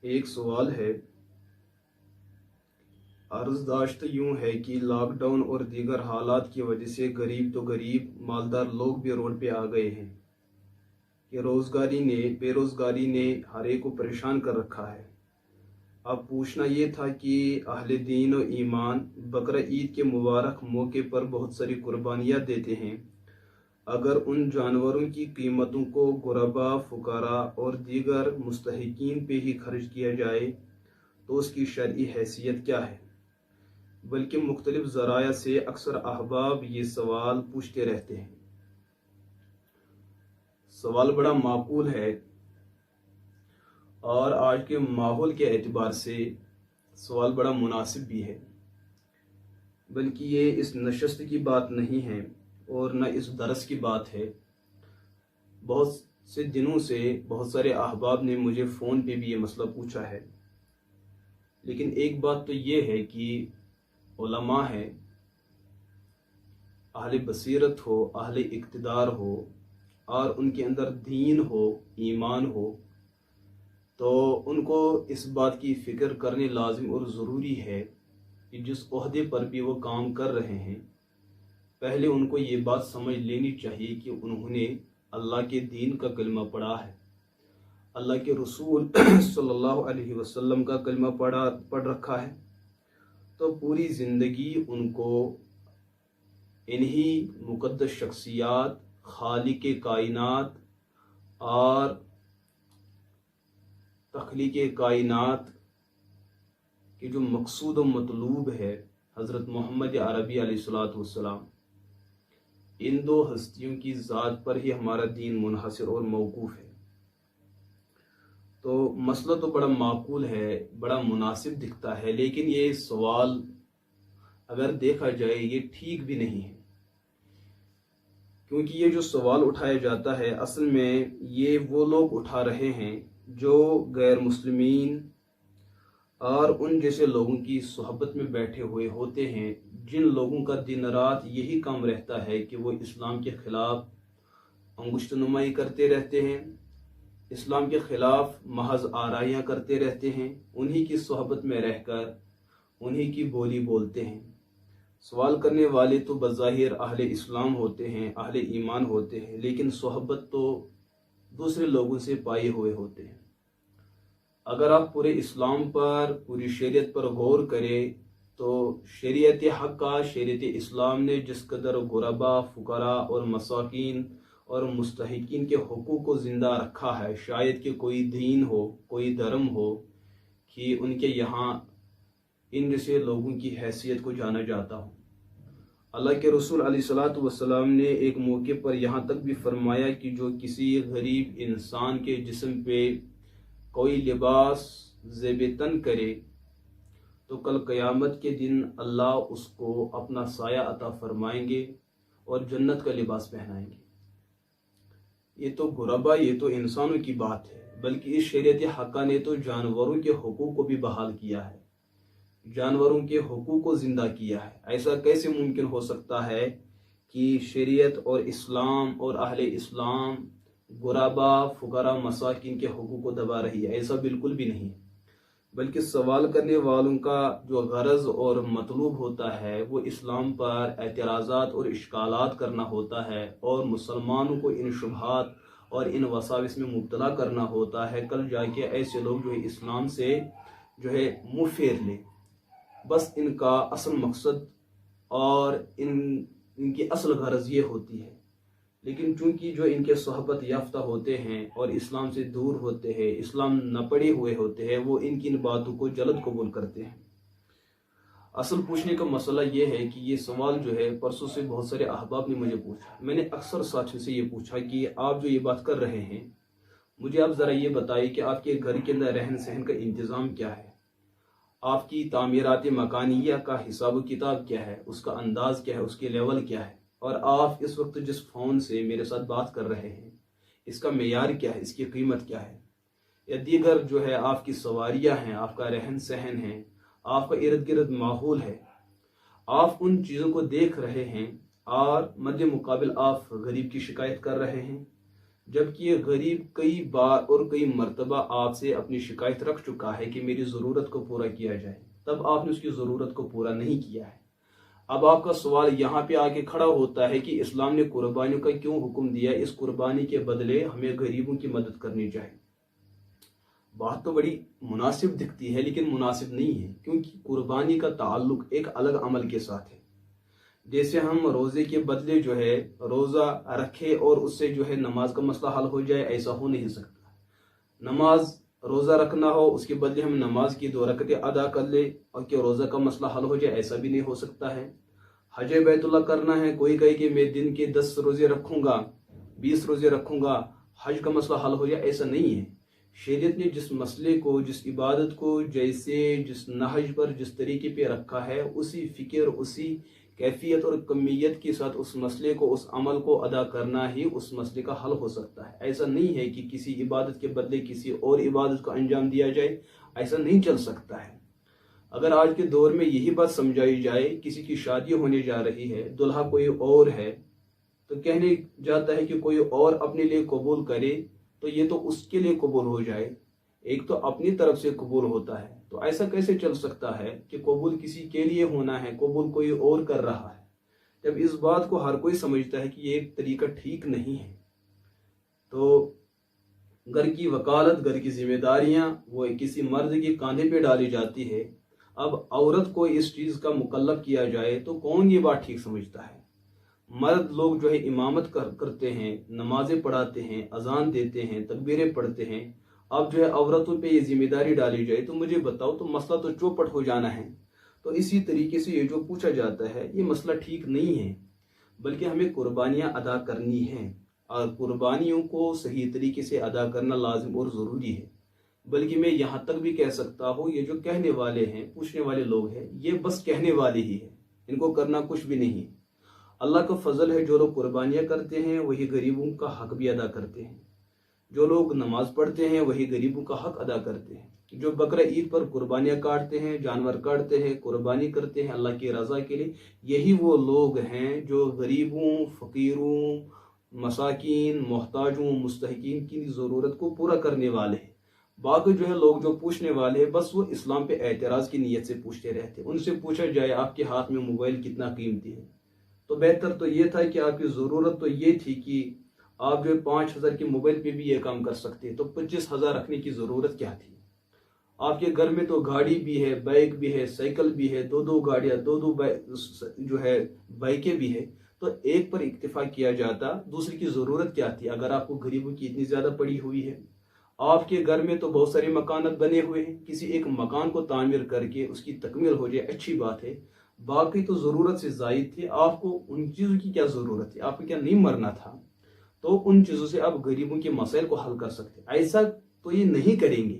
ایک سوال ہے، عرض داشت یوں ہے کہ لاک ڈاؤن اور دیگر حالات کی وجہ سے غریب تو غریب مالدار لوگ بھی روڈ پہ آ گئے ہیں کہ بے روزگاری نے ہر ایک کو پریشان کر رکھا ہے۔ اب پوچھنا یہ تھا کہ اہل دین و ایمان بقرہ عید کے مبارک موقع پر بہت ساری قربانیاں دیتے ہیں، اگر ان جانوروں کی قیمتوں کو غربا، فقراء اور دیگر مستحقین پہ ہی خرچ کیا جائے تو اس کی شرعی حیثیت کیا ہے؟ بلکہ مختلف ذرائع سے اکثر احباب یہ سوال پوچھتے رہتے ہیں۔ سوال بڑا معقول ہے اور آج کے ماحول کے اعتبار سے سوال بڑا مناسب بھی ہے، بلکہ یہ اس نشست کی بات نہیں ہے اور نہ اس درس کی بات ہے۔ بہت سے دنوں سے بہت سارے احباب نے مجھے فون پہ بھی یہ مسئلہ پوچھا ہے، لیکن ایک بات تو یہ ہے کہ علماء ہے، اہل بصیرت ہو، اہل اقتدار ہو اور ان کے اندر دین ہو، ایمان ہو، تو ان کو اس بات کی فکر کرنے لازم اور ضروری ہے کہ جس عہدے پر بھی وہ کام کر رہے ہیں، پہلے ان کو یہ بات سمجھ لینی چاہیے کہ انہوں نے اللہ کے دین کا کلمہ پڑھا ہے، اللہ کے رسول صلی اللہ علیہ وسلم کا کلمہ پڑھ رکھا ہے، تو پوری زندگی ان کو انہی مقدس شخصیات، خالق کائنات اور تخلیق کائنات کی جو مقصود و مطلوب ہے حضرت محمد عربی علیہ السلام، ان دو ہستیوں کی ذات پر ہی ہمارا دین منحصر اور موقوف ہے۔ تو مسئلہ تو بڑا معقول ہے، بڑا مناسب دکھتا ہے، لیکن یہ سوال اگر دیکھا جائے یہ ٹھیک بھی نہیں ہے، کیونکہ یہ جو سوال اٹھایا جاتا ہے اصل میں یہ وہ لوگ اٹھا رہے ہیں جو غیر مسلمین اور ان جیسے لوگوں کی صحبت میں بیٹھے ہوئے ہوتے ہیں، جن لوگوں کا دن رات یہی کام رہتا ہے کہ وہ اسلام کے خلاف انگشت نمائی کرتے رہتے ہیں، اسلام کے خلاف محض آرائیاں کرتے رہتے ہیں، انہی کی صحبت میں رہ کر انہی کی بولی بولتے ہیں۔ سوال کرنے والے تو بظاہر اہل اسلام ہوتے ہیں، اہل ایمان ہوتے ہیں، لیکن صحبت تو دوسرے لوگوں سے پائے ہوئے ہوتے ہیں۔ اگر آپ پورے اسلام پر، پوری شریعت پر غور کریں تو شریعت حقہ، شریعت اسلام نے جس قدر غربا، فقراء اور مساکین اور مستحقین کے حقوق کو زندہ رکھا ہے، شاید کہ کوئی دین ہو، کوئی دھرم ہو کہ ان کے یہاں ان جیسے لوگوں کی حیثیت کو جانا جاتا ہو۔ اللہ کے رسول علیہ السلام نے ایک موقع پر یہاں تک بھی فرمایا کہ جو کسی غریب انسان کے جسم پہ کوئی لباس زیب تن کرے تو کل قیامت کے دن اللہ اس کو اپنا سایہ عطا فرمائیں گے اور جنت کا لباس پہنائیں گے۔ یہ تو غربا، یہ تو انسانوں کی بات ہے، بلکہ اس شریعت حقہ نے تو جانوروں کے حقوق کو بھی بحال کیا ہے، جانوروں کے حقوق کو زندہ کیا ہے۔ ایسا کیسے ممکن ہو سکتا ہے کہ شریعت اور اسلام اور اہل اسلام غربا، فقراء، مساکین کے حقوق کو دبا رہی ہے؟ ایسا بالکل بھی نہیں، بلکہ سوال کرنے والوں کا جو غرض اور مطلوب ہوتا ہے وہ اسلام پر اعتراضات اور اشکالات کرنا ہوتا ہے اور مسلمانوں کو ان شبہات اور ان وساوس میں مبتلا کرنا ہوتا ہے، کل جا کے ایسے لوگ جو ہے اسلام سے جو ہے منہ پھیر لیں۔ بس ان کا اصل مقصد اور ان کی اصل غرض یہ ہوتی ہے، لیکن چونکہ جو ان کے صحبت یافتہ ہوتے ہیں اور اسلام سے دور ہوتے ہیں، اسلام نہ پڑھے ہوئے ہوتے ہیں، وہ ان کی ان باتوں کو جلد قبول کرتے ہیں۔ اصل پوچھنے کا مسئلہ یہ ہے کہ یہ سوال جو ہے پرسوں سے بہت سارے احباب نے مجھے پوچھا، میں نے اکثر ساتھیوں سے یہ پوچھا کہ آپ جو یہ بات کر رہے ہیں، مجھے آپ ذرا یہ بتائیے کہ آپ کے گھر کے اندر رہن سہن کا انتظام کیا ہے، آپ کی تعمیرات مکانیہ کا حساب و کتاب کیا ہے، اس کا انداز کیا ہے، اس کے لیول کیا ہے، اور آپ اس وقت جس فون سے میرے ساتھ بات کر رہے ہیں اس کا معیار کیا ہے، اس کی قیمت کیا ہے، یا دیگر جو ہے آپ کی سواریاں ہیں، آپ کا رہن سہن ہے، آپ کا ارد گرد ماحول ہے، آپ ان چیزوں کو دیکھ رہے ہیں اور مد مقابل آپ غریب کی شکایت کر رہے ہیں، جبکہ یہ غریب کئی بار اور کئی مرتبہ آپ سے اپنی شکایت رکھ چکا ہے کہ میری ضرورت کو پورا کیا جائے، تب آپ نے اس کی ضرورت کو پورا نہیں کیا ہے۔ اب آپ کا سوال یہاں پہ آ کے کھڑا ہوتا ہے کہ اسلام نے قربانیوں کا کیوں حکم دیا، اس قربانی کے بدلے ہمیں غریبوں کی مدد کرنی چاہیے۔ بات تو بڑی مناسب دکھتی ہے لیکن مناسب نہیں ہے، کیونکہ قربانی کا تعلق ایک الگ عمل کے ساتھ ہے۔ جیسے ہم روزے کے بدلے جو ہے روزہ رکھے اور اس سے جو ہے نماز کا مسئلہ حل ہو جائے، ایسا ہو نہیں سکتا۔ نماز روزہ رکھنا ہو، اس کے بدلے ہم نماز کی 2 رکعتیں ادا کر لیں اور کہ روزہ کا مسئلہ حل ہو جائے، ایسا بھی نہیں ہو سکتا ہے۔ حج بیت اللہ کرنا ہے، کوئی کہے کہ میں دن کے 10 روزے رکھوں گا، 20 روزے رکھوں گا، حج کا مسئلہ حل ہو جائے، ایسا نہیں ہے۔ شریعت نے جس مسئلے کو، جس عبادت کو جس نہج پر جس طریقے پہ رکھا ہے، اسی فکر، اسی کیفیت اور کمیت کے ساتھ اس مسئلے کو، اس عمل کو ادا کرنا ہی اس مسئلے کا حل ہو سکتا ہے۔ ایسا نہیں ہے کہ کسی عبادت کے بدلے کسی اور عبادت کو انجام دیا جائے، ایسا نہیں چل سکتا ہے۔ اگر آج کے دور میں یہی بات سمجھائی جائے، کسی کی شادی ہونے جا رہی ہے، دلہا کوئی اور ہے، تو کہنے جاتا ہے کہ کوئی اور اپنے لیے قبول کرے تو یہ تو اس کے لیے قبول ہو جائے، ایک تو اپنی طرف سے قبول ہوتا ہے، تو ایسا کیسے چل سکتا ہے کہ قبول کسی کے لیے ہونا ہے، قبول کوئی اور کر رہا ہے، جب اس بات کو ہر کوئی سمجھتا ہے کہ یہ ایک طریقہ ٹھیک نہیں ہے۔ تو گھر کی وکالت، گھر کی ذمہ داریاں وہ کسی مرد کے کاندھے پہ ڈالی جاتی ہے، اب عورت کو اس چیز کا مکلف کیا جائے تو کون یہ بات ٹھیک سمجھتا ہے؟ مرد لوگ جو ہے امامت کرتے ہیں، نمازیں پڑھاتے ہیں، اذان دیتے ہیں، تکبیریں پڑھتے ہیں، اب جو ہے عورتوں پہ یہ ذمہ داری ڈالی جائے تو مجھے بتاؤ، تو مسئلہ تو چوپٹ ہو جانا ہے۔ تو اسی طریقے سے یہ جو پوچھا جاتا ہے یہ مسئلہ ٹھیک نہیں ہے، بلکہ ہمیں قربانیاں ادا کرنی ہیں، اور قربانیوں کو صحیح طریقے سے ادا کرنا لازم اور ضروری ہے۔ بلکہ میں یہاں تک بھی کہہ سکتا ہوں، یہ جو کہنے والے ہیں، پوچھنے والے لوگ ہیں، یہ بس کہنے والے ہی ہیں، ان کو کرنا کچھ بھی نہیں۔ اللہ کا فضل ہے، جو لوگ قربانیاں کرتے ہیں وہی غریبوں کا حق بھی ادا کرتے ہیں، جو لوگ نماز پڑھتے ہیں وہی غریبوں کا حق ادا کرتے ہیں، جو بقرہ عید پر قربانیاں کاٹتے ہیں، جانور کاٹتے ہیں، قربانی کرتے ہیں اللہ کی رضا کے لیے، یہی وہ لوگ ہیں جو غریبوں، فقیروں، مساکین، محتاجوں، مستحقین کی ضرورت کو پورا کرنے والے ہیں۔ باقی جو ہے لوگ جو پوچھنے والے ہیں، بس وہ اسلام پہ اعتراض کی نیت سے پوچھتے رہتے ہیں۔ ان سے پوچھا جائے آپ کے ہاتھ میں موبائل کتنا قیمتی ہے، تو بہتر تو یہ تھا کہ آپ کی ضرورت تو یہ تھی کہ آپ جو 5,000 کے موبائل پہ بھی یہ کام کر سکتے، تو 25,000 رکھنے کی ضرورت کیا تھی؟ آپ کے گھر میں تو گاڑی بھی ہے، بائک بھی ہے، سائیکل بھی ہے، 2 گاڑیاں، 2 جو ہے بائکیں بھی ہے، تو ایک پر اکتفا کیا جاتا، دوسری کی ضرورت کیا تھی؟ اگر آپ کو غریبوں کی اتنی زیادہ پڑی ہوئی ہے، آپ کے گھر میں تو بہت سارے مکانات بنے ہوئے ہیں، کسی ایک مکان کو تعمیر کر کے اس کی تکمیل ہو جائے، اچھی بات ہے، باقی تو ضرورت سے زائد تھی، آپ کو ان چیزوں کی کیا ضرورت تھی؟ آپ کو کیا نہیں مرنا تھا؟ تو ان چیزوں سے آپ غریبوں کے مسائل کو حل کر سکتے، ایسا تو یہ نہیں کریں گے۔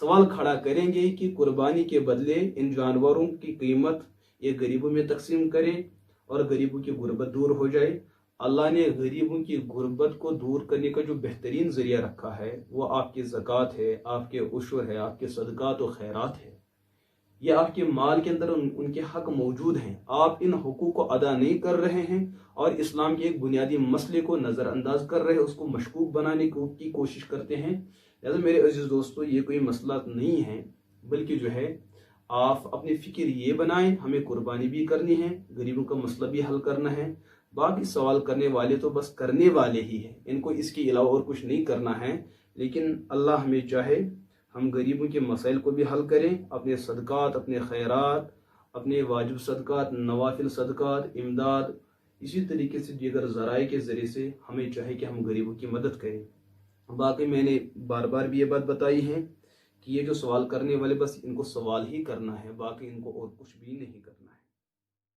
سوال کھڑا کریں گے کہ قربانی کے بدلے ان جانوروں کی قیمت یہ غریبوں میں تقسیم کریں اور غریبوں کی غربت دور ہو جائے۔ اللہ نے غریبوں کی غربت کو دور کرنے کا جو بہترین ذریعہ رکھا ہے وہ آپ کی زکوٰۃ ہے، آپ کے عشر ہے، آپ کے صدقات و خیرات ہے۔ یہ آپ کے مال کے اندر ان کے حق موجود ہیں، آپ ان حقوق کو ادا نہیں کر رہے ہیں اور اسلام کے ایک بنیادی مسئلے کو نظر انداز کر رہے ہیں، اس کو مشکوک بنانے کی کوشش کرتے ہیں۔ لہٰذا میرے عزیز دوستو، یہ کوئی مسئلہ نہیں ہے، بلکہ جو ہے آپ اپنی فکر یہ بنائیں، ہمیں قربانی بھی کرنی ہے، غریبوں کا مسئلہ بھی حل کرنا ہے۔ باقی سوال کرنے والے تو بس کرنے والے ہی ہیں، ان کو اس کے علاوہ اور کچھ نہیں کرنا ہے۔ لیکن اللہ ہمیں چاہے ہم غریبوں کے مسائل کو بھی حل کریں، اپنے صدقات، اپنے خیرات، اپنے واجب صدقات، نوافل صدقات، امداد، اسی طریقے سے دیگر ذرائع کے ذریعے سے ہمیں چاہے کہ ہم غریبوں کی مدد کریں۔ باقی میں نے بار بار بھی یہ بات بتائی ہے کہ یہ جو سوال کرنے والے، بس ان کو سوال ہی کرنا ہے، باقی ان کو اور کچھ بھی نہیں کرنا۔